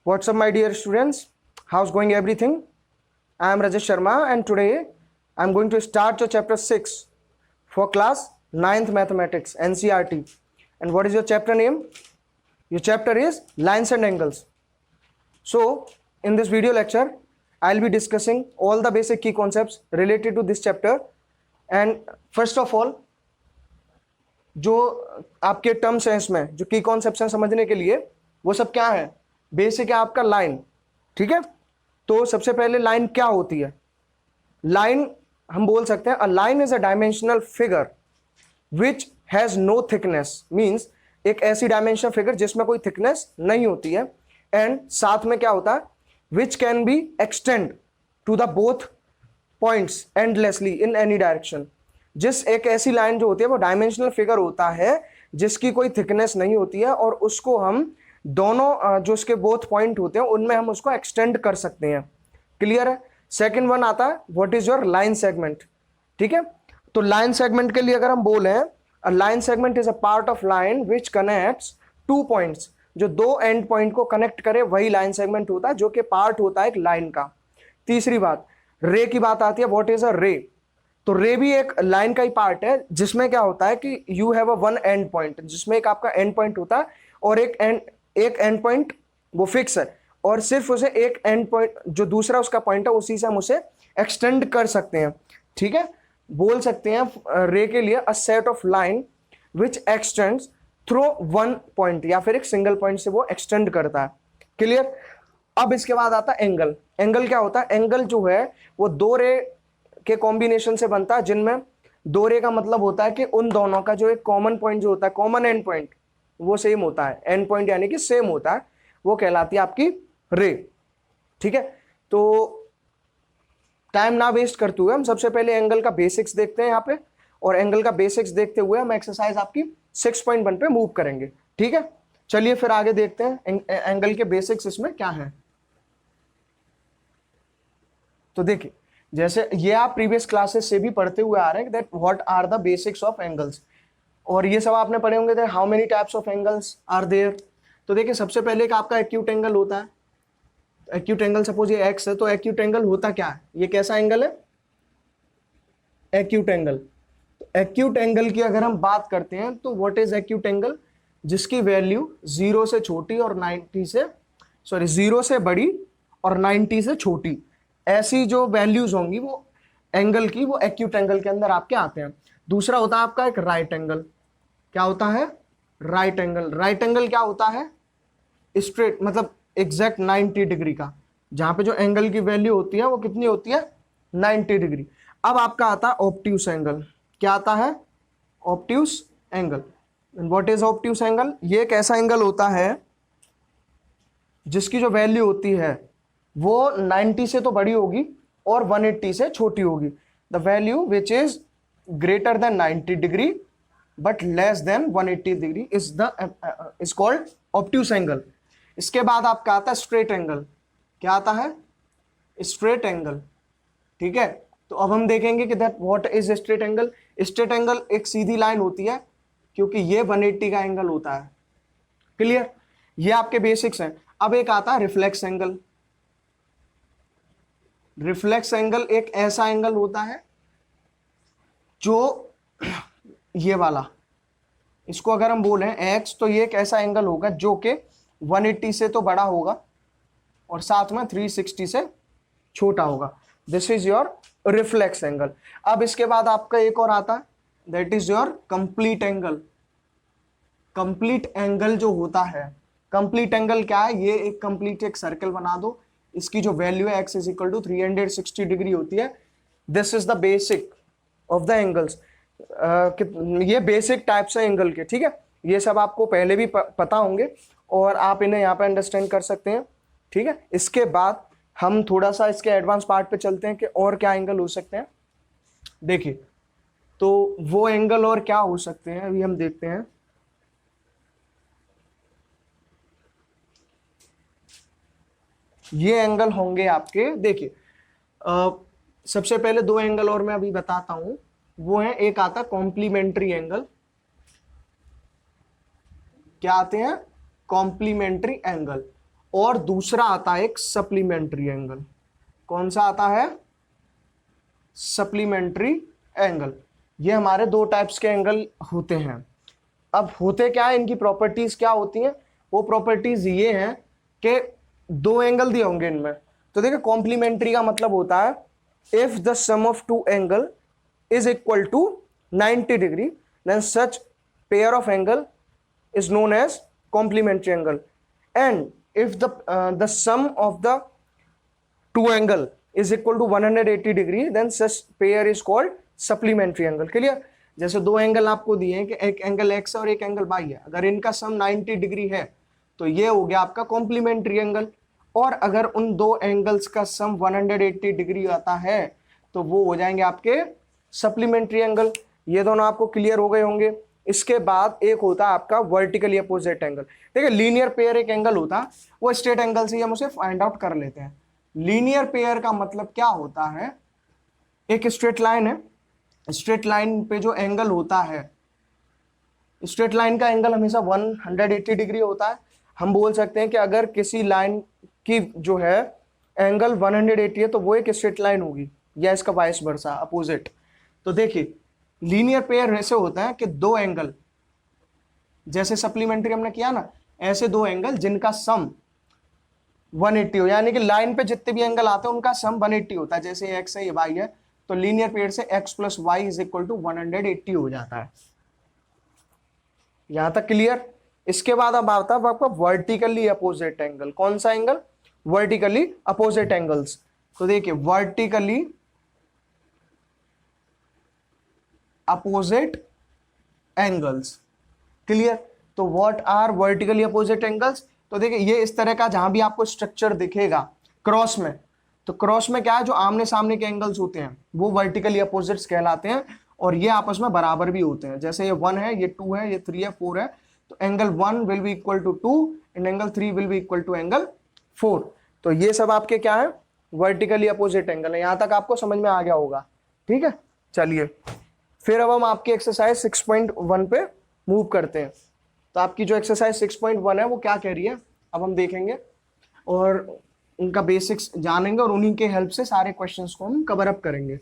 What's up, my dear students? How's going everything? I am Rajesh Sharma, and today I'm going to start your chapter 6 for class 9th Mathematics NCERT. And what is your chapter name? Your chapter is Lines and Angles. So, in this video lecture, I'll be discussing all the basic key concepts related to this chapter. And first of all, जो आपके terms हैं इसमें, जो की concepts हैं समझने के लिए, वो सब क्या है? बेसिक है आपका लाइन. ठीक है, तो सबसे पहले लाइन क्या होती है? लाइन हम बोल सकते हैं, a line is a dimensional figure which has no thickness. Means एक ऐसी डायमेंशनल फिगर जिसमें कोई थिकनेस नहीं होती है. एंड साथ में क्या होता है? Which can be extend to the both points endlessly in any direction. जिस एक ऐसी लाइन जो होती है वो डायमेंशनल फिगर होता है जिसकी कोई थिकनेस नहीं होती है, और उसको हम दोनों जो उसके बोथ पॉइंट होते हैं उनमें हम उसको एक्सटेंड कर सकते हैं. क्लियर है? सेकंड वन आता है, what is your line segment. ठीक है, तो लाइन सेगमेंट के लिए अगर हम बोले, a line segment is a part of line which connects two points. जो दो एंड पॉइंट को कनेक्ट करे वही लाइन सेगमेंट होता है, जो कि पार्ट होता है एक लाइन का. तीसरी बात, रे की बात आती है. व्हाट इज अ रे? तो रे भी एक लाइन का ही पार्ट है, जिसमें क्या होता है कि you have a one and point, जिसमें एक आपका एंड पॉइंट होता है और एक एंड पॉइंट वो फिक्स है, और सिर्फ उसे एक एंड पॉइंट जो दूसरा उसका पॉइंट है उसी से हम उसे एक्सटेंड कर सकते हैं. ठीक है, बोल सकते हैं रे के लिए a set of line which x tends through one point, या फिर एक सिंगल पॉइंट से वो एक्सटेंड करता है. क्लियर? अब इसके बाद आता है एंगल. एंगल क्या होता है? एंगल जो है वो दो रे के कॉम्बिनेशन से बनता है, जिनमें दो रे का मतलब होता है कि उन दोनों का जो एक कॉमन पॉइंट जो होता है, कॉमन एंड पॉइंट, वो सेम होता है. एंड पॉइंट यानी कि सेम होता है, वो कहलाती है आपकी रे. ठीक है, तो टाइम ना वेस्ट करते हुए हम सबसे पहले एंगल का बेसिक्स देखते हैं यहाँ पे, और एंगल का बेसिक्स देखते हुए हम एक्सरसाइज आपकी 6.1 पे मूव करेंगे. ठीक है, चलिए फिर आगे देखते हैं एंगल के बेसिक्स इसमें क्या है. तो देखिए, जैसे ये आप प्रीवियस क्लासेस से भी पढ़ते हुए आ रहे हैं that what are the basics of angles, और ये सब आपने पढ़े होंगे that how many types of angles are there. तो देखिए, सबसे पहले एक आपका एक्यूट एंगल होता है. एक्यूट एंगल सपोज ये एक्स है, तो एक्यूट एंगल होता क्या है? ये कैसा एंगल है? Acute angle. तो एक्यूट एंगल की अगर हम बात करते हैं तो व्हाट इज एक्यूट एंगल? जिसकी वैल्यू 0 से छोटी और 90 से 0 से बड़ी और 90 से छोटी, ऐसी जो वैल्यूज होंगी वो एंगल की, वो एक्यूट एंगल के अंदर आपके आते हैं. दूसरा होता है आपका एक राइट एंगल. क्या होता है? Right angle. राइट एंगल क्या होता है? स्ट्रेट, मतलब एग्जैक्ट 90 डिग्री का, जहां पे जो एंगल की वैल्यू होती है वो कितनी होती है? 90 डिग्री. अब आपका आता है ऑब्ट्यूस एंगल. क्या आता है? Obtuse angle. What is obtuse angle? ये एक ऐसा एंगल होता है जिसकी जो वैल्यू होती है वो 90 से तो बड़ी होगी और 180 से छोटी होगी. The value which is greater than 90 degree but less than 180 degree is called obtuse angle. इसके बाद आपका आता है स्ट्रेट एंगल. क्या आता है? Straight angle. ठीक है, तो अब हम देखेंगे कि that what is straight angle. Straight angle एक सीधी लाइन होती है, क्योंकि ये 180 का एंगल होता है. क्लियर? ये आपके बेसिक्स हैं. अब एक आता है रिफ्लेक्स एंगल. रिफ्लेक्स एंगल एक ऐसा एंगल होता है जो ये वाला, इसको अगर हम बोलें x, तो ये एक ऐसा एंगल होगा जो कि 180 से तो बड़ा होगा और साथ में 360 से छोटा होगा. This is your reflex angle. अब इसके बाद आपका एक और आता है, that is your complete angle. Complete angle जो होता है, कंप्लीट एंगल क्या है? ये एक कंप्लीट एक सर्कल बना दो, इसकी जो वैल्यू है x is equal to 360 degree होती है. This is the basic of the angles. ये बेसिक टाइप्स है एंगल के. ठीक है, ये सब आपको पहले भी पता होंगे और आप इन्हें यहाँ पे अंडरस्टैंड कर सकते हैं. ठीक है, इसके बाद हम थोड़ा सा इसके एडवांस पार्ट पे चलते हैं कि और क्या एंगल हो सकते हैं. देखिए, तो वो एंगल और क्या हो सकते हैं अभी हम देखते हैं. ये एंगल होंगे आपके, देखिए सबसे पहले दो एंगल और मैं अभी बताता हूं. वो है, एक आता कॉम्प्लीमेंट्री एंगल. क्या आते हैं? Complementary angle. और दूसरा आता है एक सप्लीमेंट्री एंगल। कौन सा आता है? Supplementary angle. ये हमारे दो टाइप्स के एंगल होते हैं। अब होते क्या है, इनकी प्रॉपर्टीज क्या होती हैं? वो प्रॉपर्टीज ये हैं कि दो एंगल दिए होंगे इनमें, तो देखिए कॉम्प्लीमेंट्री का मतलब होता है if the sum of two angle is equal to 90 degree then such pair of angle is known as complementary angle, and if the sum of the two angle is equal to 180 degree then such pair is called supplementary angle। Clear? जैसे दो angle आपको दिए हैं कि एक angle x है और एक एंगल y है, अगर इनका सम 90 डिग्री है तो ये हो गया आपका कॉम्प्लीमेंट्री एंगल, और अगर उन दो एंगल्स का सम 180 डिग्री आता है तो वो हो जाएंगे आपके सप्लीमेंट्री एंगल। ये दोनों आपको क्लियर हो गए होंगे। इसके बाद एक होता है आपका वर्टिकली अपोजिट एंगल। देखिए लीनियर पेयर एक एंगल होता है, वो स्ट्रेट एंगल से हम उसे फाइंड आउट कर लेते हैं। लीनियर पेयर का मतलब क्या होता है? एक स्ट्रेट लाइन है, स्ट्रेट लाइन पे जो एंगल होता है, स्ट्रेट लाइन का एंगल हमेशा 180 डिग्री होता है। हम बोल सकते हैं कि अगर किसी लाइन की जो है एंगल 180 है तो वो एक स्ट्रेट लाइन होगी, या इसका वाइस वर्सा अपोजिट। तो देखिए लीनियर पेयर ऐसे होता है कि दो एंगल, जैसे सप्लीमेंट्री हमने किया ना, ऐसे दो एंगल जिनका सम 180 हो, यानी कि लाइन पे जितने भी एंगल आते हैं उनका सम 180 होता है। जैसे x है, ये y है, तो लीनियर पेयर से x plus Y is equal to 180 हो जाता है। यहां तक क्लियर? इसके बाद अब आता है आपका वर्टिकली अपोजिट एंगल। कौन सा एंगल? Vertically opposite angles. तो देखिए वर्टिकली अपोजिट एंगल्स। क्लियर? तो what are vertically opposite angles? तो देखिए ये इस तरह का जहां भी आपको स्ट्रक्चर दिखेगा क्रॉस में, तो क्रॉस में क्या है, जो आमने सामने के एंगल्स होते हैं वो वर्टिकली अपोजिट्स कहलाते हैं, और ये आपस में बराबर भी होते हैं। जैसे ये 1 है, ये 2 है, ये 3 है, 4 है, तो angle 1 will be equal to 2 and angle 3 will be equal to angle 4। तो ये सब आपके क्या है? वर्टिकली अपोजिट एंगल है। यहां तक आपको समझ में आ गया होगा। ठीक है, चलिए फिर अब हम आपकी एक्सरसाइज 6.1 पे मूव करते हैं। तो आपकी जो एक्सरसाइज 6.1 है वो क्या कह रही है अब हम देखेंगे, और उनका बेसिक्स जानेंगे, और उन्हीं के हेल्प से सारे क्वेश्चंस को हम कवर अप करेंगे।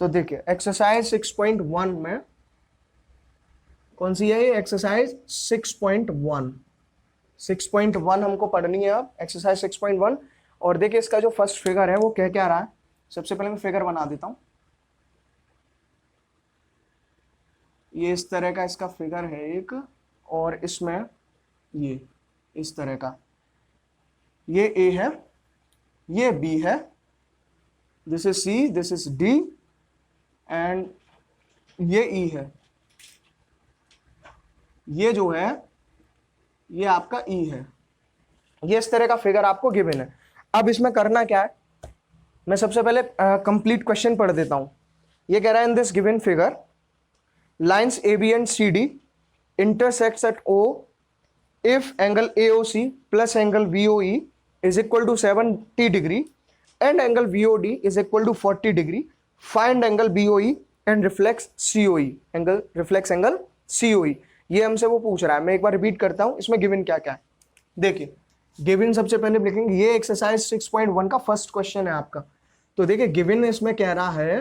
तो देखिए एक्सरसाइज 6.1 में कौन सी है ये? एक्सरसाइज 6.1। 6.1 हमको पढ़नी है अब, एक्सरसाइज 6.1। और देखिए इसका जो फर्स्ट फिगर है वो क्या रहा है। सबसे पहले मैं फिगर बना देता हूं। ये इस तरह का इसका फिगर है एक, और इसमें ये इस तरह का, ये ए है, ये बी है, this is C, this is D, and ये ई है। ये जो है ये आपका ई है। ये इस तरह का फिगर आपको गिवन है। अब इसमें करना क्या है, मैं सबसे पहले कंप्लीट क्वेश्चन पढ़ देता हूं। ये कह रहा है in this given figure lines AB and CD intersects at O if angle AOC plus angle VOE is equal to 70 degree and angle VOD is equal to 40 degree. Find angle BOE and reflex COE. Angle reflex angle COE. ये हमसे वो पूछ रहा है। मैं एक बार repeat करता हूं, इसमें गिवन क्या क्या है। देखिए गिवन सबसे पहले लिखेंगे, ये एक्सरसाइज 6.1 का फर्स्ट क्वेश्चन है आपका। तो देखिए गिवन इसमें कह रहा है,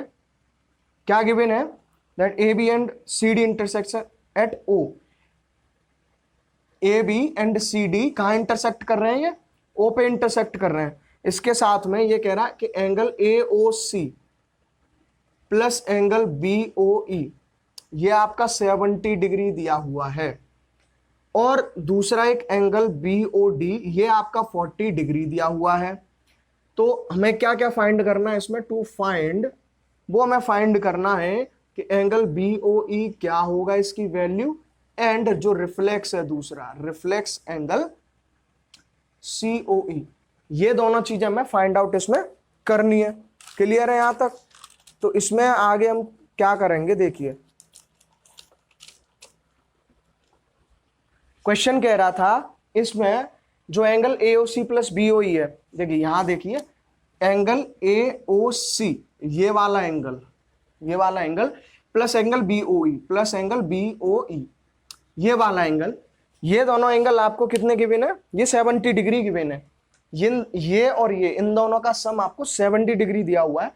क्या गिवन है? that AB and CD intersects at O। AB and CD कहाँ इंटरसेक्ट कर रहे हैं? ये O पे इंटरसेक्ट कर रहे हैं। इसके साथ में ये कह रहा है कि angle AOC plus angle BOE ये आपका 70 डिग्री दिया हुआ है, और दूसरा एक एंगल BOD ये आपका 40 डिग्री दिया हुआ है। तो हमें क्या क्या फाइंड करना है इसमें? टू फाइंड, वो हमें फाइंड करना है कि एंगल BOE क्या होगा इसकी वैल्यू, एंड जो रिफ्लेक्स है दूसरा रिफ्लेक्स एंगल COE। ये दोनों चीजें हमें फाइंड आउट इसमें करनी है। क्लियर है यहां तक? तो इसमें आगे हम क्या करेंगे, देखिए क्वेश्चन कह रहा था इसमें जो एंगल AOC प्लस BOE है, देखिए यहां देखिए एंगल AOC ये वाला angle plus angle BOE plus angle BOE ये वाला एंगल, ये दोनों एंगल आपको कितने गिवन है, ये 70 डिग्री गिवन है, ये और ये इन दोनों का सम आपको 70 डिग्री दिया हुआ है।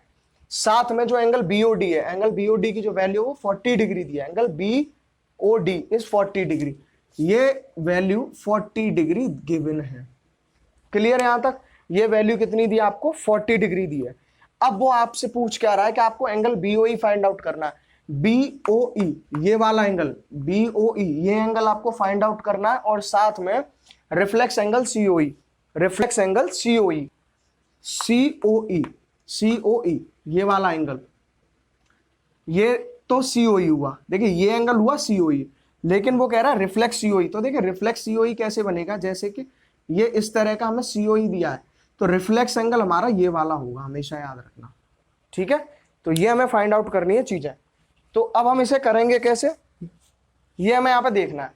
साथ में जो एंगल बीओडी है, एंगल बीओडी की जो वैल्यू वो 40 डिग्री दिया है, एंगल बीओडी इज 40 डिग्री, ये वैल्यू 40 डिग्री गिवन है। क्लियर है यहां तक? ये वैल्यू कितनी दी आपको, 40 डिग्री दी है। अब वो आपसे पूछ क्या रहा है कि आपको एंगल बीओई फाइंड आउट करना है। बीओई ये वाला एंगल, बीओई ये एंगल आपको फाइंड आउट करना है, और साथ में reflex angle COE, reflex angle COE, COE, COE ये वाला एंगल, ये तो सीओई हुआ, देखिए ये एंगल हुआ सीओई, लेकिन वो कह रहा है रिफ्लेक्स सीओई। तो देखिए रिफ्लेक्स सीओई कैसे बनेगा, जैसे कि ये इस तरह का हमें सीओई दिया है, तो रिफ्लेक्स एंगल हमारा ये वाला होगा, हमेशा याद रखना, ठीक है। तो ये हमें फाइंड आउट करनी है चीजें। तो अब हम इसे करेंगे कैसे, ये हमें यहाँ पे देखना है।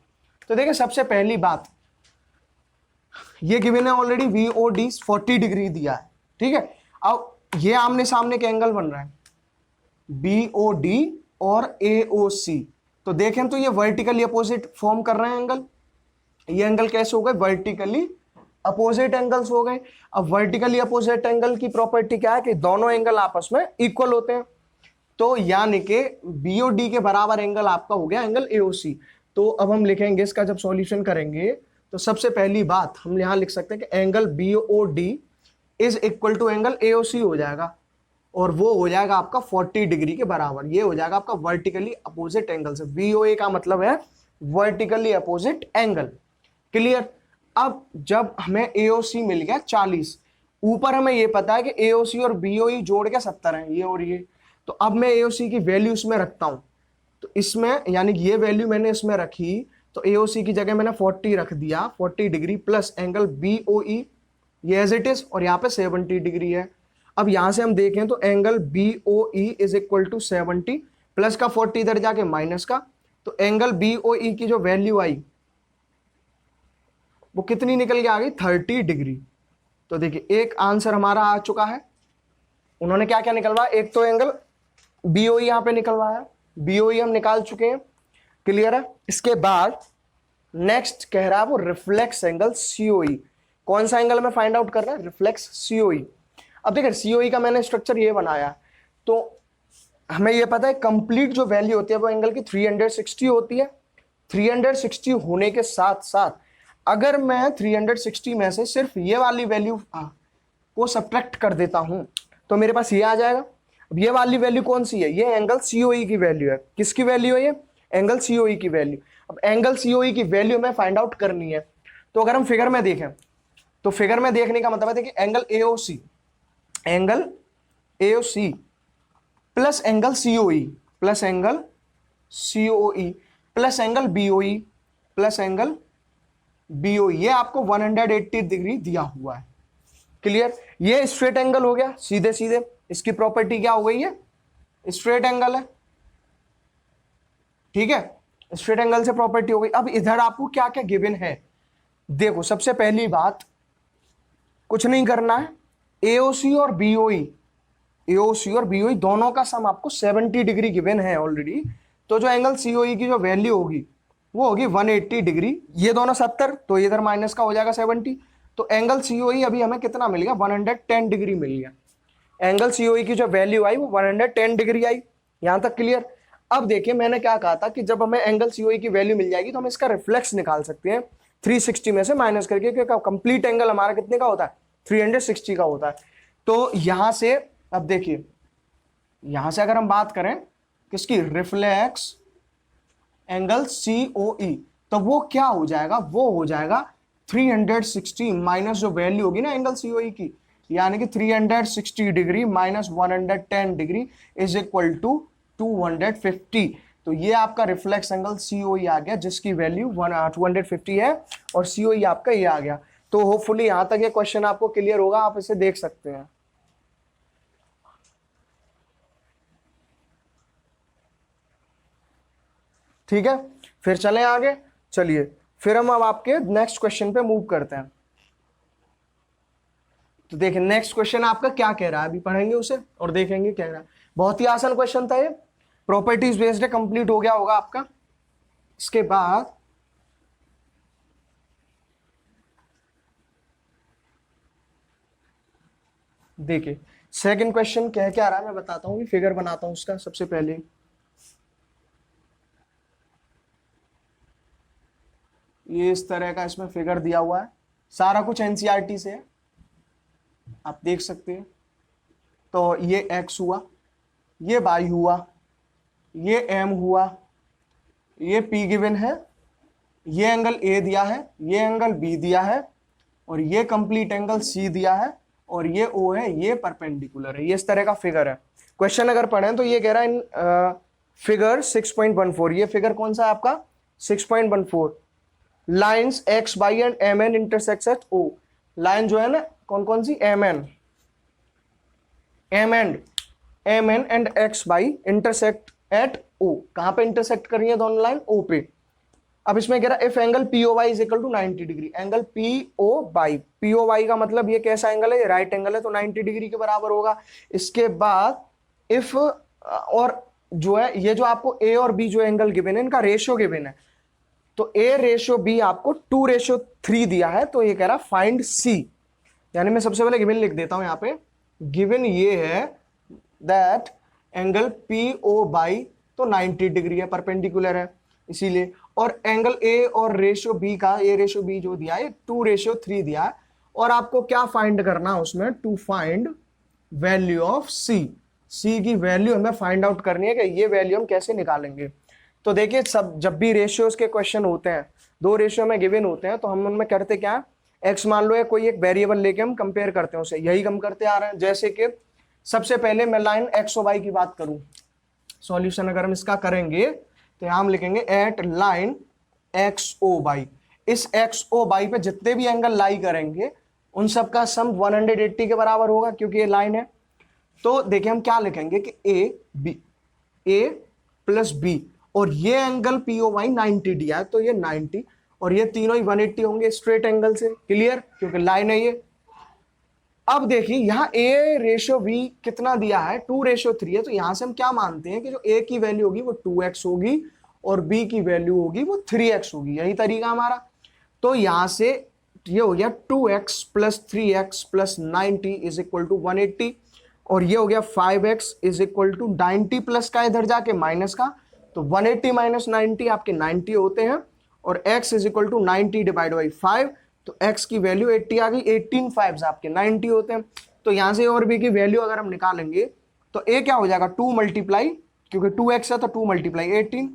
तो देखिए सबसे पहली बात, ये गिवन है ऑलरेडी, VOD 40 डिग्री दिया है, ठीक है। अब ये आमने सामने के एंगल बन रहा है, BOD और AOC। तो देखें तो ये वर्टिकली अपोजिट फॉर्म कर रहे हैं एंगल, ये एंगल कैसे हो गए, वर्टिकली अपोजिट एंगल्स हो गए। अब वर्टिकली अपोजिट एंगल की प्रॉपर्टी क्या है कि दोनों एंगल आपस में इक्वल होते हैं, तो यानी कि BOD के बराबर एंगल आपका हो गया एंगल AOC। तो अब हम लिखेंगे इसका, जब सॉल्यूशन करेंगे तो सबसे पहली बात हम यहां लिख सकते हैं कि angle BOD is equal to angle AOC हो जाएगा, और वो हो जाएगा आपका 40 डिग्री के बराबर। ये हो जाएगा आपका वर्टिकली अपोजिट एंगल से, BOA का मतलब है वर्टिकली अपोजिट एंगल। क्लियर? अब जब हमें AOC मिल गया 40, ऊपर हमें ये पता है कि AOC और BOE जोड़ के 70 है, ये और ये, तो अब मैं AOC की वैल्यू इसमें रखता हूं, तो इसमें यानी कि ये वैल्यू मैंने इसमें रखी, तो AOC की जगह मैंने 40 रख दिया, 40 डिग्री प्लस एंगल BOE ये एज इट इज, और यहाँ पे 70 डिग्री है। अब यहां से हम देखें तो angle BOE is equal to 70, plus का 40 इधर जाके माइनस का, तो एंगल BOE की जो वैल्यू आई वो कितनी निकल के आ गई, 30 डिग्री। तो देखिए एक आंसर हमारा आ चुका है। उन्होंने क्या क्या निकलवाया, एक तो एंगल BOE यहां पे निकलवाया, BOE हम निकाल चुके हैं, क्लियर है। इसके बाद नेक्स्ट कह रहा है वो रिफ्लेक्स एंगल COE। कौन सा एंगल में फाइंड आउट कर रहा है, रिफ्लेक्स COE। अब देखिए COE का मैंने स्ट्रक्चर ये बनाया, तो हमें ये पता है कंप्लीट जो वैल्यू होती है वो एंगल की 360 होती है। 360 होने के साथ साथ अगर मैं 360 में से सिर्फ ये वाली वैल्यू को सब्ट्रैक्ट कर देता हूं तो मेरे पास ये आ जाएगा। अब ये वाली वैल्यू कौन सी है, ये एंगल COE की वैल्यू है। किसकी वैल्यू है ये, एंगल COE की वैल्यू। अब एंगल COE की वैल्यू में फाइंड आउट करनी है, तो अगर हम फिगर में देखें तो फिगर में देखने का मतलब है देखिए angle AOC, angle AOC plus angle COE plus angle COE plus angle BOE plus angle BOE, ये आपको 180 डिग्री दिया हुआ है। क्लियर? ये स्ट्रेट एंगल हो गया सीधे सीधे, इसकी प्रॉपर्टी क्या हो गई है, स्ट्रेट एंगल है, ठीक है, स्ट्रेट एंगल से प्रॉपर्टी हो गई। अब इधर आपको क्या क्या गिवन है, देखो सबसे पहली बात कुछ नहीं करना है, AOC और BOE, AOC और BOE दोनों का सम आपको 70 डिग्री गिवन है ऑलरेडी, तो जो एंगल COE की जो वैल्यू होगी वो होगी 180 डिग्री। ये दोनों 70, तो इधर माइनस का हो जाएगा 70, तो एंगल COE अभी हमें कितना मिल गया, 110 डिग्री मिल गया। एंगल COE की जो वैल्यू आई वो 110 डिग्री आई। यहां तक क्लियर? अब देखिए मैंने क्या कहा था कि जब हमें एंगल COE की वैल्यू मिल जाएगी तो हम इसका रिफ्लेक्स निकाल सकते हैं 360 में से माइनस करके, क्योंकि कंप्लीट एंगल हमारा कितने का होता है, 360 का होता है। तो यहां से अब देखिए, यहां से अगर हम बात करें किसकी, रिफ्लेक्स एंगल COE, तो वो क्या हो जाएगा, वो हो जाएगा 360 माइनस जो वैल्यू होगी ना एंगल COE की, यानी कि 360 degree minus 110 degree is equal to 250। तो ये आपका रिफ्लेक्स एंगल COE आ गया, जिसकी वैल्यू 250 है, और COE आपका ये आ गया। तो होपफुली यहां तक ये क्वेश्चन आपको क्लियर होगा, आप इसे देख सकते हैं। ठीक है, फिर चलें आगे। चलिए फिर हम अब आपके नेक्स्ट क्वेश्चन पे मूव करते हैं। तो देखिए नेक्स्ट क्वेश्चन आपका क्या कह रहा है, अभी पढ़ेंगे उसे और देखेंगे क्या कह रहा है। बहुत ही आसान क्वेश्चन था ये, प्रॉपर्टीज बेस्ड है, कंप्लीट हो गया होगा आपका। इसके बाद देखिए सेकंड क्वेश्चन कह क्या रहा है मैं बताता हूँ, फिगर बनाता हूँ उसका सबसे पहले। ये इस तरह का इसमें फिगर दिया हुआ है, सारा कुछ एनसीईआरटी से है, आप देख सकते हैं। तो ये x हुआ, ये y हुआ, ये m हुआ, ये p गिवन है, ये एंगल a दिया है, ये एंगल b दिया है, और ये कंप्लीट एंगल c दिया है, और ये o है, ये परपेंडिकुलर है। ये इस तरह का फिगर है। क्वेश्चन अगर पढ़ें तो ये कह रहा है इन फिगर 6.14, ये फिगर कौन सा है आपका 6.14, lines X Y and M N intersect at O. Line जो है ना कौन कौन सी, M N and X Y intersect at O. कहां पे इंटरसेक्ट कर रही है दोनों लाइन, ओ पे। अब इसमें कह रहा है if angle P O Y is equal to 90 degree, angle P O Y का मतलब ये कैसा एंगल है, ये राइट एंगल है, तो 90 डिग्री के बराबर होगा। इसके बाद इफ और जो है ये जो आपको ए और बी जो एंगल गिवन है इनका रेशियो गिवन है, तो ए रेशियो बी आपको 2:3 दिया है, तो ये कह रहा फाइंड सी। यानी मैं सबसे पहले गिवन लिख देता हूं यहाँ पे, गिवन ये है that angle P O Y तो 90 डिग्री है, परपेंडिकुलर है इसीलिए, और एंगल ए और रेशियो बी का, ए रेशियो बी जो दिया है 2:3 दिया है, और आपको क्या फाइंड करना है उसमें, टू फाइंड वैल्यू ऑफ सी। सी की वैल्यू हमें फाइंड आउट करनी है कि ये वैल्यू हम कैसे निकालेंगे। तो देखिए सब जब भी रेशियोज के क्वेश्चन होते हैं, दो रेशियो में गिवन होते हैं, तो हम उनमें करते क्या, एक्स मान लो या कोई एक वेरिएबल लेके हम कंपेयर करते हैं उसे, यही हम करते आ रहे हैं। जैसे कि सबसे पहले मैं लाइन एक्स ओ वाई की बात करूं, सॉल्यूशन अगर हम इसका करेंगे तो यहां हम लिखेंगे at line X O Y. इस एक्स ओ वाई पे जितने भी एंगल लाई करेंगे उन सबका सम 180 के बराबर होगा, क्योंकि ये लाइन है। तो देखिए हम क्या लिखेंगे कि ए प्लस बी, और ये एंगल पी ओ वाई 90 दिया है, तो ये 90 और ये तीनों ही 180 होंगे स्ट्रेट एंगल से, क्लियर, क्योंकि लाइन है ये। अब देखिए यहाँ a रेशियो b कितना दिया है, 2:3 है, तो यहां से हम क्या मानते हैं कि जो a की वैल्यू होगी वो 2x होगी और b की वैल्यू होगी वो 3x होगी, यही तरीका हमारा। तो यहां से ये हो गया 2x plus 3x plus 90 is equal to 180, और ये हो गया 5x is equal to 90 plus का इधर जाके माइनस का, तो 180 माइनस 90 आपके 90 होते हैं, और x is equal to 90 divide by 5, तो x की वैल्यू 80 आ गई, 18 5 आपके 90 होते हैं। तो यहां से और b की वैल्यू अगर हम निकालेंगे तो a क्या हो जाएगा, 2 मल्टीप्लाई, क्योंकि 2x है तो 2 मल्टीप्लाई 18,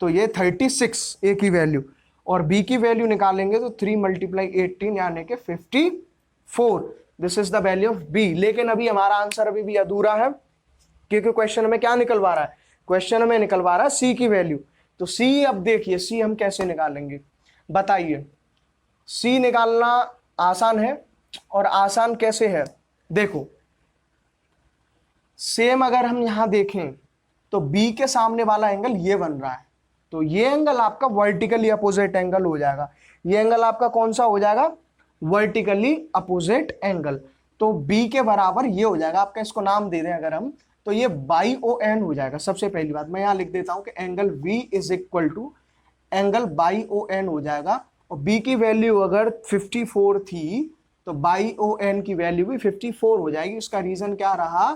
तो ये 36 a की वैल्यू, और b की वैल्यू निकालेंगे तो 3 मल्टीप्लाई 18 यानी कि 54। This is the value of b। लेकिन अभी हमारा आंसर अभी भी अधूरा है, क्योंकि क्वेश्चन में क्या निकलवा रहा है, क्वेश्चन में निकलवा रहा है c की वैल्यू। तो c, अब देखिए c हम कैसे निकालेंगे बताइए। सी निकालना आसान है, और आसान कैसे है देखो, सेम अगर हम यहां देखें तो बी के सामने वाला एंगल ये बन रहा है, तो ये एंगल आपका वर्टिकली अपोजिट एंगल हो जाएगा। ये एंगल आपका कौन सा हो जाएगा, वर्टिकली अपोजिट एंगल। तो बी के बराबर ये हो जाएगा आपका, इसको नाम दे दें अगर हम, तो ये बाई ओ एन हो जाएगा। सबसे पहली बात मैं यहां लिख देता हूं कि angle V is equal to angle Y O N हो जाएगा, और b की वैल्यू अगर 54 थी तो बाई ओ एन की वैल्यू भी 54 हो जाएगी। इसका रीजन क्या रहा,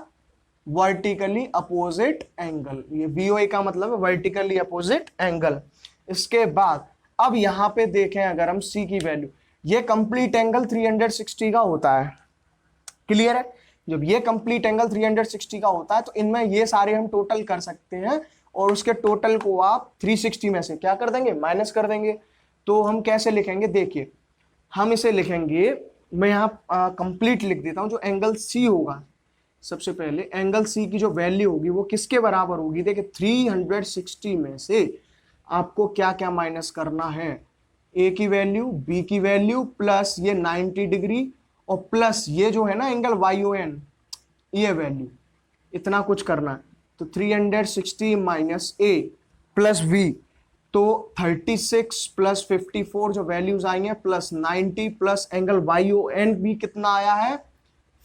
वर्टिकली अपोजिट एंगल, ये BOA का मतलब है वर्टिकली अपोजिट एंगल। इसके बाद अब यहां पे देखें अगर हम c की वैल्यू, ये कंप्लीट एंगल 360 का होता है, क्लियर है। जब ये कंप्लीट एंगल 360 का होता है तो इनमें ये सारे हम टोटल कर सकते हैं, और उसके टोटल को आप 360 में से क्या कर देंगे, माइनस कर देंगे। तो हम कैसे लिखेंगे, देखिए हम इसे लिखेंगे, मैं यहाँ कंप्लीट लिख देता हूं, जो एंगल सी होगा, सबसे पहले एंगल सी की जो वैल्यू होगी वो किसके बराबर होगी, देखिए 360 में से आपको क्या क्या माइनस करना है, ए की वैल्यू, बी की वैल्यू, प्लस ये 90 डिग्री, और प्लस ये जो है ना एंगल वाई ओ एन, ये वैल्यू, इतना कुछ करना है। तो 360 माइनस ए प्लस वी, तो 36 प्लस 54 जो वैल्यूज आई हैं, plus 90 plus angle Y O N भी कितना आया है,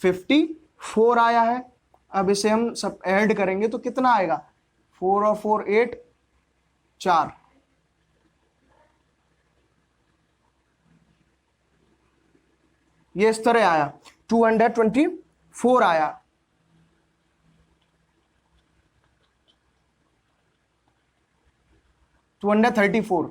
54 आया है। अब इसे हम सब ऐड करेंगे तो कितना आएगा, 4 और 4 8, 4, ये इस तरह आया 224। 4 आया, 234,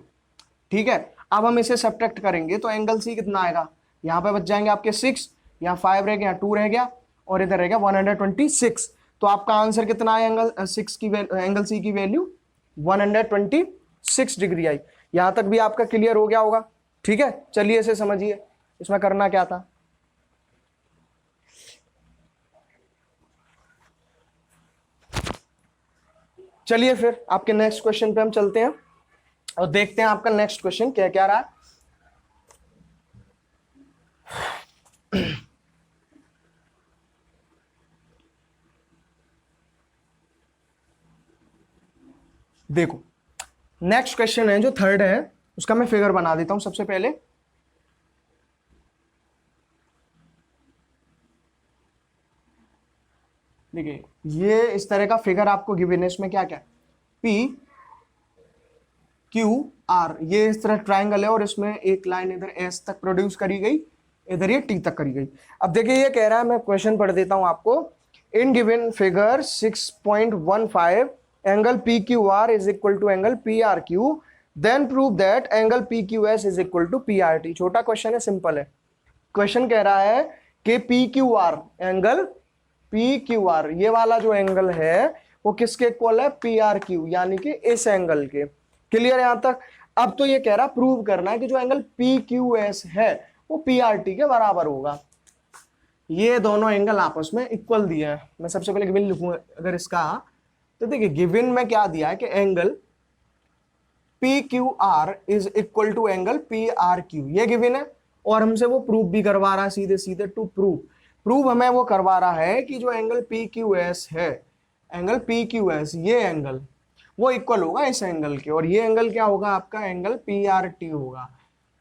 ठीक है। अब हम इसे सब्ट्रैक्ट करेंगे तो एंगल सी कितना आएगा, यहाँ पे बच जाएंगे आपके 6, यहाँ 5 रह गया, 2 रह गया और इधर रह गया 126। तो आपका आंसर कितना आया, एंगल 6 की एंगल सी की वैल्यू 126 डिग्री आई। यहां तक भी आपका क्लियर हो गया होगा, ठीक है। चलिए इसे समझिए, इसमें करना क्या था। चलिए फिर आपके नेक्स्ट क्वेश्चन पे हम चलते हैं और देखते हैं आपका नेक्स्ट क्वेश्चन क्या क्या रहा। देखो नेक्स्ट क्वेश्चन है जो थर्ड है, उसका मैं फिगर बना देता हूं सबसे पहले। देखिए ये इस तरह का फिगर आपको गिवन है, इसमें क्या क्या पी क्यू आर, ये इस तरह ट्राइंगल है और इसमें एक लाइन इधर एस तक प्रोड्यूस करी गई, इधर ये टी तक करी गई। अब देखिए ये कह रहा है, मैं क्वेश्चन पढ़ देता हूं आपको। In given figure 6.15 angle P Q R is equal to angle P R Q, then prove that angle P Q S is equal to P R T. छोटा क्वेश्चन है, सिंपल है। क्वेश्चन कह रहा है कि P Q R, angle P Q R, ये वाला जो एंगल है वो किसके इक्वल है, पी आर क्यू, यानी कि इस एंगल के। क्लियर यहां तक। अब तो ये कह रहा प्रूव करना है कि जो एंगल पी क्यू एस है वो पी आर टी के बराबर होगा। ये दोनों एंगल आपस में इक्वल दिया है। मैं सबसे पहले गिवन लिखूंगा अगर इसका, तो देखिए गिवन में क्या दिया है कि angle P Q R is equal to angle P R Q, ये गिवन है। और हमसे वो प्रूव भी करवा रहा है सीधे सीधे, टू प्रूव हमें वो करवा रहा है कि जो एंगल पी क्यू एस है, एंगल पी क्यू एस, ये एंगल वो इक्वल होगा इस एंगल के, और ये एंगल क्या होगा आपका, एंगल पी आर टी होगा।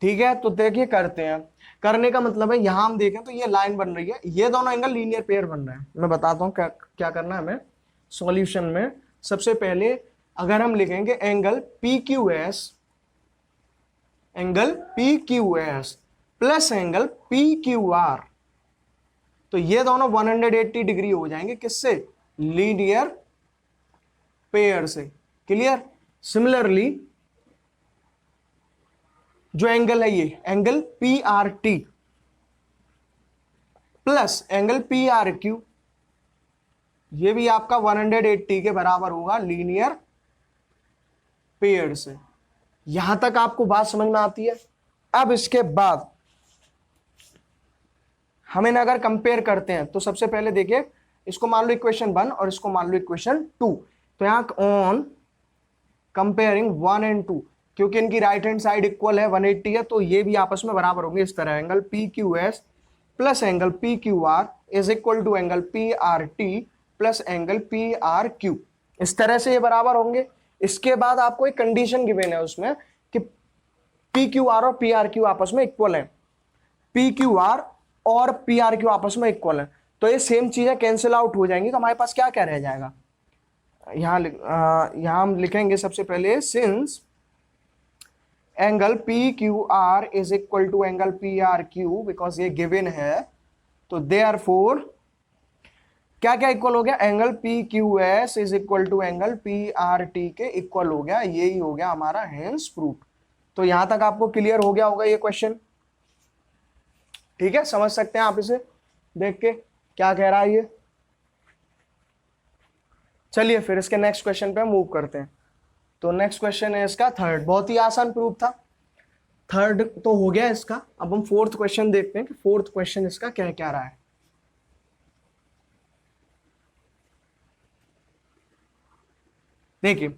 ठीक है, तो देखिए करते हैं। करने का मतलब है यहां हम देखें तो ये लाइन बन रही है, ये दोनों एंगल लीनियर पेयर बन रहे हैं। मैं बताता हूं क्या क्या करना है हमें सॉल्यूशन में। सबसे पहले अगर हम लिखेंगे angle P Q S, angle P Q S plus angle P Q are, तो ये दोनों 180 डिग्री हो जाएंगे किससे, लीनियर पेयर से। क्लियर। सिमिलरली जो एंगल है ये angle P R T plus angle P R Q, ये भी आपका 180 के बराबर होगा लीनियर पेयर से। यहां तक आपको बात समझ में आती है। अब इसके बाद हम इन्हें अगर कंपेयर करते हैं तो सबसे पहले देखिए, इसको मान लो इक्वेशन 1 और इसको मान लो इक्वेशन 2। तो यहां ऑन कंपेयरिंग 1 एंड 2, क्योंकि इनकी राइट हैंड साइड इक्वल है, 180 है, तो ये भी आपस में बराबर होंगे इस तरह। Angle P Q S plus angle P Q R is equal to angle P R T plus angle P R Q, इस तरह से ये बराबर होंगे। इसके बाद आपको एक कंडीशन गिवन है उसमें कि पी क्यू आर और पी आर क्यू आपस में इक्वल है, पी क्यू आर और पी आर क्यू आपस में इक्वल है, तो ये सेम चीजें कैंसिल आउट हो जाएंगी। तो हमारे पास क्या क्या रह जाएगा, यहां हम लिखेंगे सबसे पहले, since angle P Q R is equal to angle P R Q, because ये गिवन है, तो देयरफॉर क्या क्या इक्वल हो गया, angle P Q S is equal to angle P R T के इक्वल हो गया। यही हो गया हमारा हेंस प्रूफ। तो यहां तक आपको क्लियर हो गया होगा ये क्वेश्चन। ठीक है, समझ सकते हैं आप इसे देख के क्या कह रहा है ये। चलिए फिर इसके नेक्स्ट क्वेश्चन पे मूव करते हैं। तो नेक्स्ट क्वेश्चन है इसका थर्ड, बहुत ही आसान प्रूफ था, थर्ड तो हो गया इसका। अब हम फोर्थ क्वेश्चन देखते हैं कि फोर्थ क्वेश्चन इसका क्या क्या रहा है। देखिए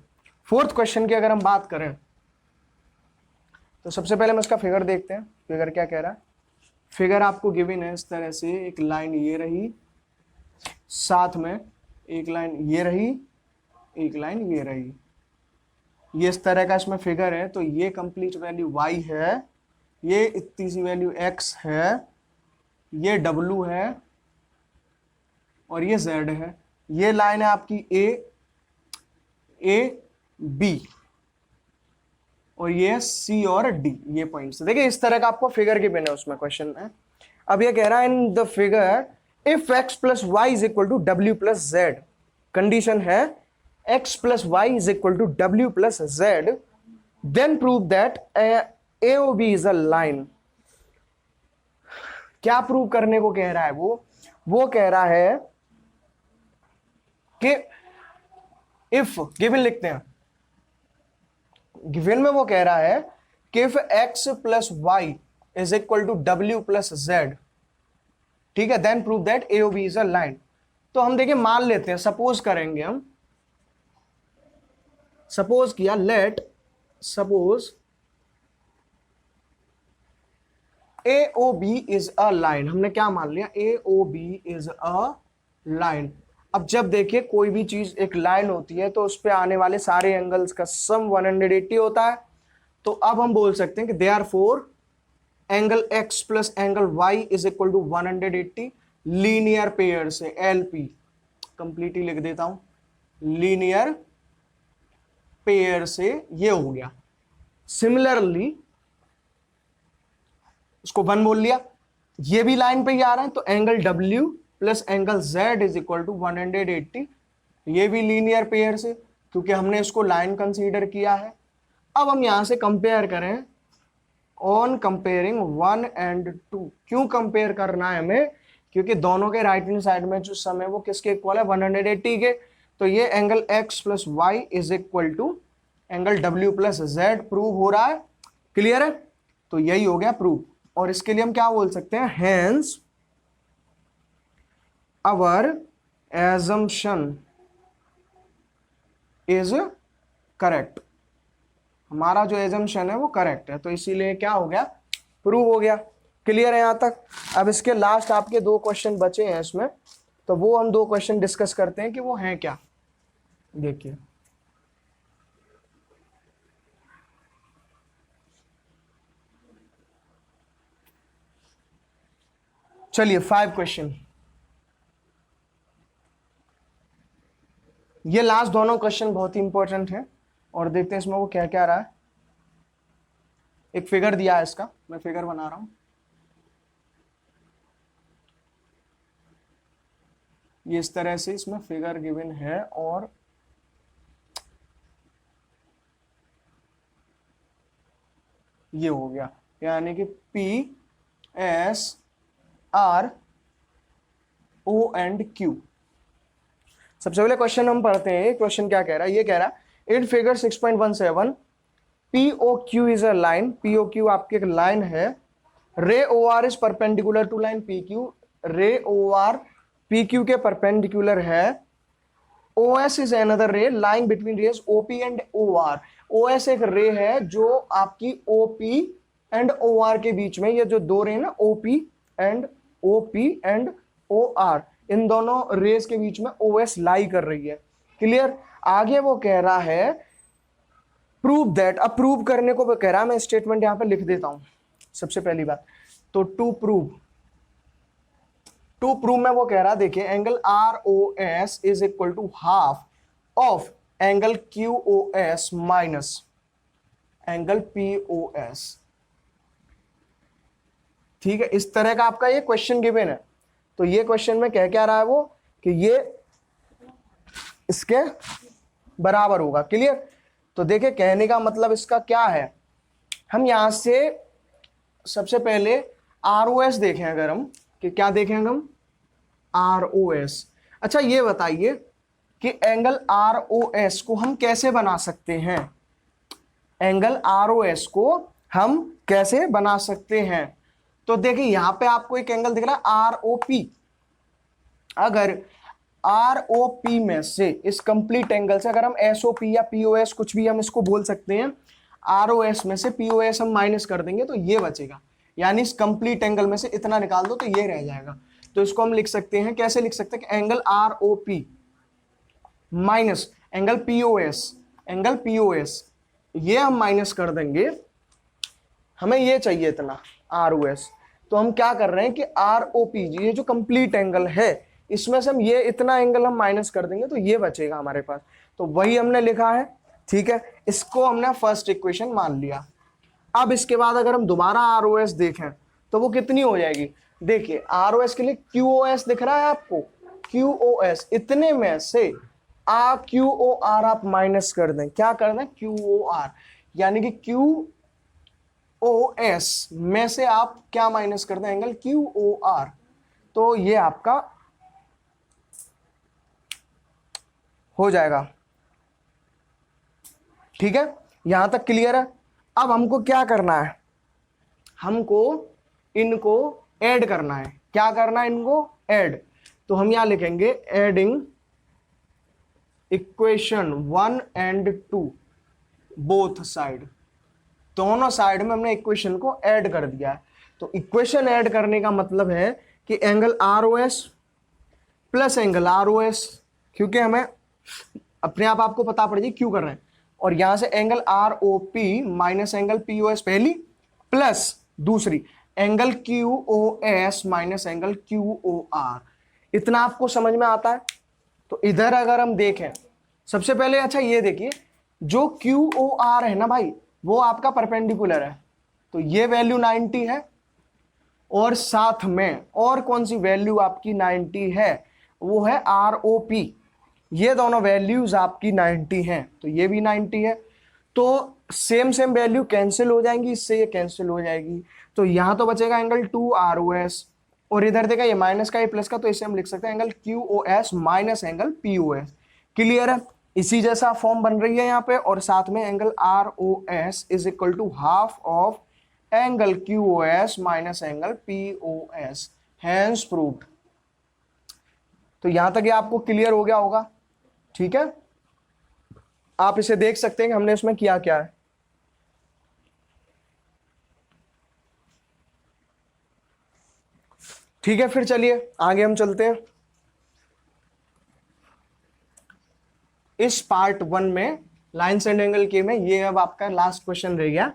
फोर्थ क्वेश्चन की अगर हम बात करें तो सबसे पहले हम इसका फिगर देखते हैं। फिगर क्या कह रहा है, फिगर आपको गिवन है इस तरह से, एक लाइन ये रही, साथ में एक लाइन ये रही, एक लाइन ये रही, ये इस तरह का इसमें फिगर है। तो ये कंप्लीट वैल्यू y है, ये इतनी सी वैल्यू x है, ये w है और ये z है। ये लाइन है आपकी a b और ये c और d, ये पॉइंट्स। देखिए इस तरह का आपको फिगर की बिना उसमें क्वेश्चन है। अब ये कह रहा है in the figure if x plus Y is equal to W plus Z, condition है x plus Y is equal to W plus Z, then prove that AOB is a line. क्या prove करने को कह रहा है वो कह रहा है कि इफ गिवन लिखते हैं, गिवन में वो कह रहा है कि if x plus Y is equal to W plus Z, ठीक है, then prove that AOB is a line. तो हम देखिए मान लेते हैं, सपोज करेंगे हम, सपोज किया, let suppose AOB is a line. हमने क्या मान लिया, AOB इज अ लाइन। अब जब देखिए कोई भी चीज एक लाइन होती है तो उस पे आने वाले सारे एंगल्स का सम 180 होता है। तो अब हम बोल सकते हैं कि therefore angle x plus angle y is equal to 180 linear pair से, LP कंप्लीटली लिख देता हूं, लीनियर पेयर से ये हो गया। सिमिलरली उसको 1 बोल लिया, ये भी लाइन पे ही आ रहा है, तो angle W plus angle Z is equal to 180, ये भी लीनियर पेयर से, क्योंकि हमने इसको लाइन कंसीडर किया है। अब हम यहां से कंपेयर करें, ऑन कंपेयरिंग 1 and 2। क्यों कंपेयर करना है हमें, क्योंकि दोनों के राइट हैंड साइड में जो सम है वो किसके इक्वल है, 180 के। तो ये angle x plus Y is equal to angle W plus Z prove हो रहा है। क्लियर है, तो यही हो गया प्रूव। और इसके लिए हम क्या बोल सकते हैं, hence our assumption is correct. हमारा जो एजम्पशन है वो करेक्ट है, तो इसीलिए क्या हो गया, प्रूव हो गया। क्लियर है यहां तक। अब इसके लास्ट आपके 2 क्वेश्चन बचे हैं इसमें, तो वो हम 2 क्वेश्चन डिस्कस करते हैं कि वो हैं क्या। देखिए चलिए 5 क्वेश्चन, ये लास्ट दोनों क्वेश्चन बहुत ही इंपॉर्टेंट है। और देखते हैं इसमें वो क्या क्या रहा है। एक फिगर दिया है इसका, मैं फिगर बना रहा हूं। ये इस तरह से इसमें फिगर गिवन है, और ये हो गया, यानी कि PSRO एंड Q। सबसे पहले क्वेश्चन हम पढ़ते हैं। क्वेश्चन क्या कह रहा है, ये कह रहा है in figure 6.17 POQ is a line. POQ आपकी एक लाइन है। Ray OR is perpendicular to line PQ। Ray OR PQ के परपेंडिकुलर है। OS is another ray line between rays OP and OR। OS एक रे है जो आपकी OP एंड OR के बीच में, ये जो 2 रे ना OP एंड OR, इन दोनों रेस के बीच में OS लाई कर रही है। क्लियर। आगे वो कह रहा है प्रूव दैट। अब प्रूव करने को वो कह रहा है, मैं स्टेटमेंट यहां पे लिख देता हूं। सबसे पहली बात तो टू प्रूव में वो कह रहा है, देखिए angle ROS is equal to half of angle QOS minus angle POS। ठीक है, इस तरह का आपका ये क्वेश्चन गिवन है। तो ये क्वेश्चन में कह क्या रहा है वो, कि ये इसके बराबर होगा। क्लियर। तो देखिए कहने का मतलब इसका क्या है, हम यहां से सबसे पहले ROS देखें, अगर हम कि क्या देखेंगे हम, ROS। अच्छा ये बताइए कि एंगल ROS को हम कैसे बना सकते हैं, एंगल ROS को हम कैसे बना सकते हैं। तो देखिए यहां पे आपको एक एंगल दिख रहा है ROP। अगर ROP में से, इस कंप्लीट एंगल से, अगर हम SOP या POS कुछ भी हम इसको बोल सकते हैं, ROS में से POS हम माइनस कर देंगे तो ये बचेगा, यानी इस कंप्लीट एंगल में से इतना निकाल दो तो ये रह जाएगा। तो इसको हम लिख सकते हैं, कैसे लिख सकते हैं कि angle ROP minus angle POS, ये हम माइनस कर देंगे, हमें ये चाहिए इतना ROS। तो हम क्या कर रहे हैं कि ROP, ये जो कंप्लीट एंगल है, इसमें से हम ये इतना एंगल हम माइनस कर देंगे तो ये बचेगा हमारे पास। तो वही हमने लिखा है। ठीक है, इसको हमने फर्स्ट इक्वेशन मान लिया। अब इसके बाद अगर हम दोबारा ROS देखें तो वो कितनी हो जाएगी, देखिए ROS के लिए QoS दिख रहा है आपको, QoS, इतने में से QOR आप माइनस कर दें, क्या कर दें, QOR, यानी कि QoS में से आप क्या माइनस कर दें, एंगल QOR, तो ये आपका हो जाएगा। ठीक है, यहां तक क्लियर है। अब हमको क्या करना है, हमको इनको ऐड करना है। क्या करना है, इनको ऐड। तो हम यहां लिखेंगे adding equation 1 and 2 both side, दोनों साइड में हमने इक्वेशन को ऐड कर दिया है। तो इक्वेशन ऐड करने का मतलब है कि angle ROS plus angle ROS, क्योंकि हमें अपने आप आपको पता पड़ जाए क्यों कर रहे हैं, और यहां से angle ROP minus angle POS पहली, प्लस दूसरी angle QoS minus angle QOR। इतना आपको समझ में आता है। तो इधर अगर हम देखें सबसे पहले, अच्छा ये देखिए, जो QOR है ना भाई, वो आपका परपेंडिकुलर है, तो ये वैल्यू 90 है, और साथ में और कौन सी वैल्यू आपकी 90 है, वो है ROP। ये दोनों वैल्यूज आपकी 90 हैं, तो ये भी 90 है। तो सेम सेम वैल्यू कैंसिल हो जाएंगी, इससे ये कैंसिल हो जाएगी, तो यहां तो बचेगा एंगल 2ROS, और इधर देखा ये माइनस का, ये प्लस का, तो इसे हम लिख सकते हैं angle QoS minus angle POS। Clear है, इसी जैसा फॉर्म बन रही है यहाँ पे, और साथ में angle ROS is equal to half of angle QoS minus angle POS, hence proved. तो यहां तक ये आपको क्लियर हो गया होगा। ठीक है, आप इसे देख सकते हैं कि हमने इसमें किया क्या है। ठीक है, फिर चलिए आगे हम चलते हैं। इस पार्ट 1 में लाइन्स एंड एंगल के में ये अब आपका लास्ट क्वेश्चन रह गया,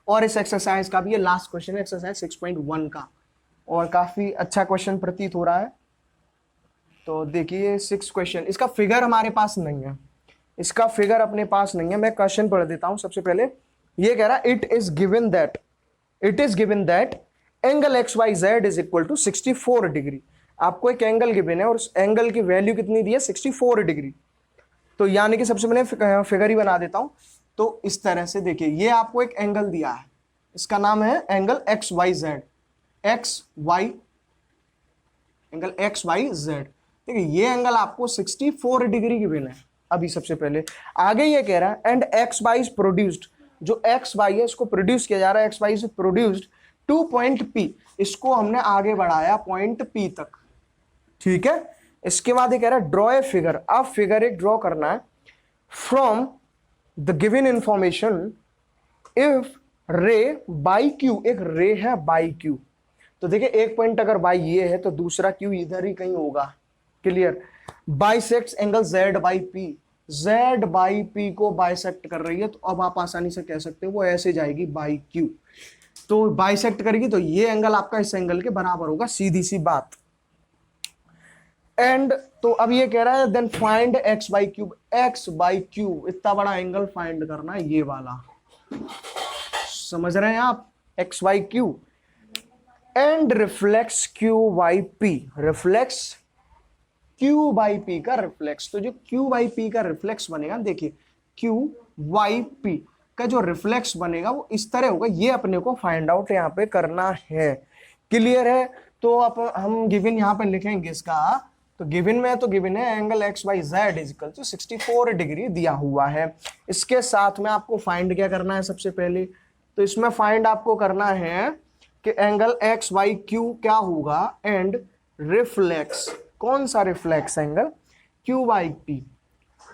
और इस एक्सरसाइज का भी ये लास्ट क्वेश्चन है, एक्सरसाइज 6.1 का, और काफी अच्छा क्वेश्चन प्रतीत हो रहा है। तो देखिए 6 क्वेश्चन, इसका फिगर हमारे पास नहीं है, इसका फिगर अपने पास नहीं है। मैं क्वेश्चन पढ़ देता हूं सबसे पहले। ये कह रहा है it is given that angle XYZ is equal to 64 degree. आपको एक एंगल गिवन है और उस एंगल की वैल्यू कितनी दी है, 64 डिग्री। तो यानी कि सबसे पहले फिगर ही बना देता हूं। तो इस तरह से देखिए, ये आपको एक एंगल दिया है, इसका नाम है एंगल XYZ, एंगल XYZ। देखिए ये एंगल आपको 64 डिग्री गिवन है। अभी सबसे पहले आगे ये कह रहा है एंड XY इज प्रोड्यूस्ड, जो XY है इसको प्रोड्यूस किया जा रहा है, XY is produced two point P, इसको हमने आगे बढ़ाया पॉइंट P तक। ठीक है, इसके बाद ये कह रहा है ड्रॉ ए फिगर, अब फिगर एक ड्रॉ करना है from the given information if रे बाई क्यू, एक रे है बाई क्यू। तो देखिए एक पॉइंट अगर बाई ये है तो दूसरा क्यू इधर ही कहीं होगा। Clear, bisects angle Z Y P, Z Y P को बाइसेक्ट कर रही है, तो अब आप आसानी से कह सकते हो वो ऐसे जाएगी बाई क्यू, तो बाइसेक्ट करेगी, तो ये एंगल आपका इस एंगल के बराबर होगा, सीधी सी बात। एंड तो अब ये कह रहा है then find x Y Q, x Y Q इतना बड़ा एंगल फाइंड करना है, ये वाला, समझ रहे हैं आप, x by Q and reflex q by p, reflex q by p का रिफ्लेक्स। तो जो q बाई p का रिफ्लेक्स बनेगा, देखिए q बाई p का जो रिफ्लेक्स बनेगा वो इस तरह होगा, ये अपने को फाइंड आउट यहाँ पे करना है। क्लियर है, तो अब हम गिवन यहाँ पे लिखेंगे इसका, तो गिवन में तो गिवन है angle XYZ equal to 64 degree दिया हुआ है। इसके साथ में आपको फाइंड क्या करना है, सबसे पहले तो इसमें फाइंड आपको करना है कि एंगल XYQ क्या होगा एंड रिफ्लेक्स, कौन सा reflex angle, Q by P,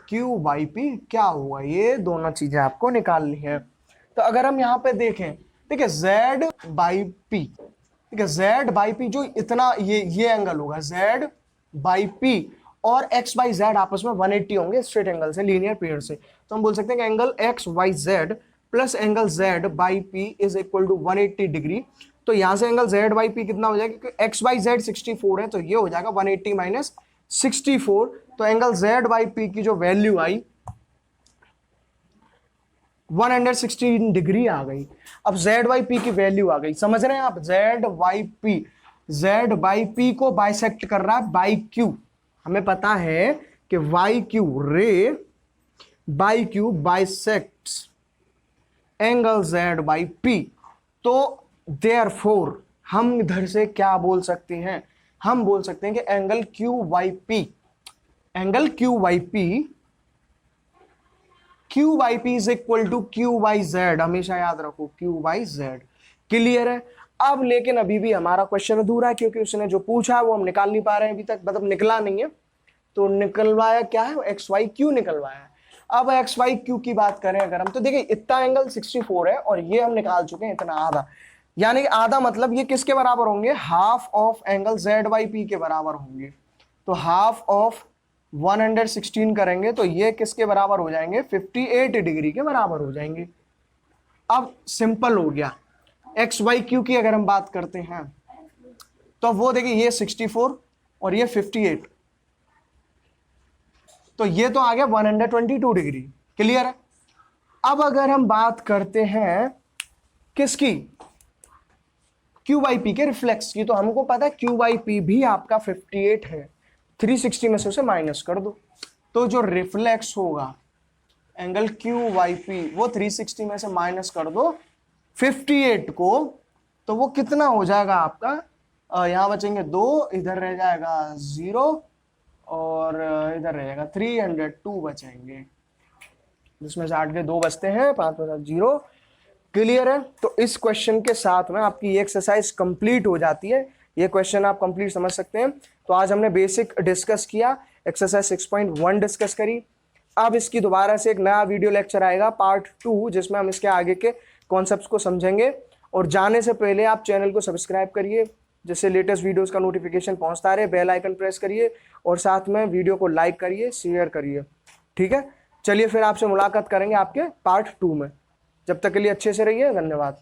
Q by P क्या होगा, ये दोनों चीजें आपको निकालनी है। तो अगर हम यहाँ पे देखें, ठीक है, Z बाई P, ठीक है, Z बाई P जो इतना ये एंगल होगा Z बाई P, और X बाई Z आपस में 180 होंगे स्ट्रेट एंगल से, लीनियर पेयर से। तो हम बोल सकते हैं कि angle XYZ plus angle Z Y P is equal to 180 degree. तो यहां से एंगल Z बाई P कितना हो जाएगा, क्योंकि X बाई Z 64 है, तो ये हो जाएगा 180 माइनस 64। तो एंगल Z बाई P की जो वैल्यू आई 116 डिग्री आ गई। अब Z बाई P की वैल्यू आ गई, समझ रहे हैं आप, Z Y P Z Y P को बाइसेक्ट कर रहा है बाई Q। हमें पता है कि वाई क्यू रे by Q bisects angle Z Y P। तो देयरफॉर हम इधर से क्या बोल सकते हैं, हम बोल सकते हैं कि angle Q Y P, angle Q Y P, Q Y P is equal to Q Y Z. हमेशा याद रखो क्यू वाई जेड। क्लियर है। अब लेकिन अभी भी हमारा क्वेश्चन अधूरा है, क्योंकि उसने जो पूछा है वो हम निकाल नहीं पा रहे हैं अभी तक, मतलब निकला नहीं है। तो निकलवाया क्या है, एक्स वाई क्यू निकलवाया है। अब एक्स वाई क्यू की बात करें अगर हम, तो देखिए इतना एंगल 64 है और ये हम निकाल चुके हैं इतना आधा, यानी कि आधा मतलब ये किसके बराबर होंगे, half of angle Z Y P के बराबर होंगे। तो हाफ ऑफ 116 करेंगे तो ये किसके बराबर हो जाएंगे, 58 डिग्री के बराबर हो जाएंगे। अब सिंपल हो गया। एक्स वाई क्यू की अगर हम बात करते हैं तो वो देखिए ये 64 और ये 58, तो ये तो आ गया 122 डिग्री। क्लियर है। अब अगर हम बात करते हैं किसकी, क्यू वाई पी के रिफ्लेक्स की, तो हमको पता है क्यू वाई पी भी आपका 58 है, 360 में से उसे माइनस कर दो, तो जो रिफ्लेक्स होगा एंगल क्यू वाई पी वो 360 में से माइनस कर दो 58 को, तो वो कितना हो जाएगा आपका, यहां बचेंगे 2, इधर रह जाएगा 0 और इधर रह जाएगा 302 बचेंगे, जिसमें से 8 के 2 बचते हैं, 5 में 0। क्लियर है। तो इस क्वेश्चन के साथ में आपकी ये एक्सरसाइज कंप्लीट हो जाती है। ये क्वेश्चन आप कंप्लीट समझ सकते हैं। तो आज हमने बेसिक डिस्कस किया, एक्सरसाइज 6.1 डिस्कस करी। अब इसकी दोबारा से एक नया वीडियो लेक्चर आएगा पार्ट 2, जिसमें हम इसके आगे के कॉन्सेप्ट्स को समझेंगे। और जाने से पहले आप चैनल को सब्सक्राइब करिए, जिससे लेटेस्ट वीडियोस का नोटिफिकेशन पहुंचता रहे। बेल आइकन प्रेस करिए और साथ में वीडियो को लाइक करिए, शेयर करिए। ठीक है, चलिए फिर आपसे मुलाकात करेंगे आपके पार्ट 2 में। जब तक के लिए अच्छे से रहिए, धन्यवाद।